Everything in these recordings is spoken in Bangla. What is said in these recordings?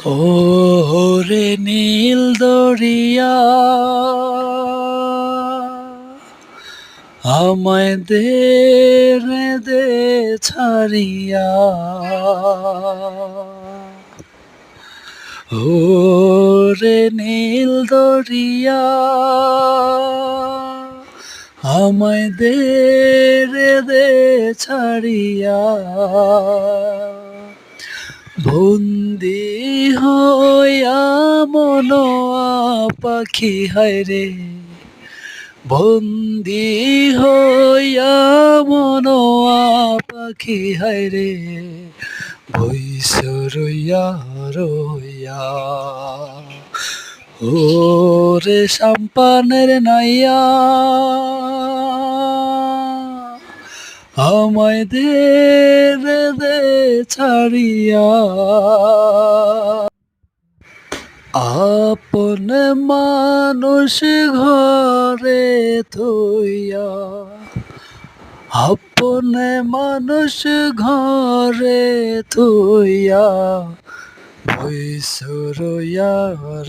ও রে নীল দরিয়া আমায় দে রে দে ছাড়িয়া, ও রে নীল দরিয়া আমায় দে রে দে ছাড়িয়া, বন্দি হইয়া মনোয়া পাখি হায়রে, বন্দি হইয়া মনোয়া পাখি হায়রে, বইস রইয়া রইয়া, ও রে সাম্পানের নাইয়া আমায় দে রে দে ছাড়িয়া, আপন মানুষ ঘরে থইয়া, আপন মানুষ ঘরে থইয়া, বইস রইয়া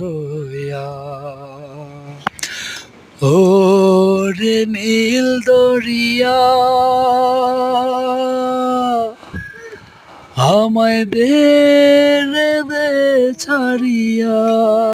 রইয়া, ও রে নীল দরিয়া আমায় দে রে দে ছাড়িয়া।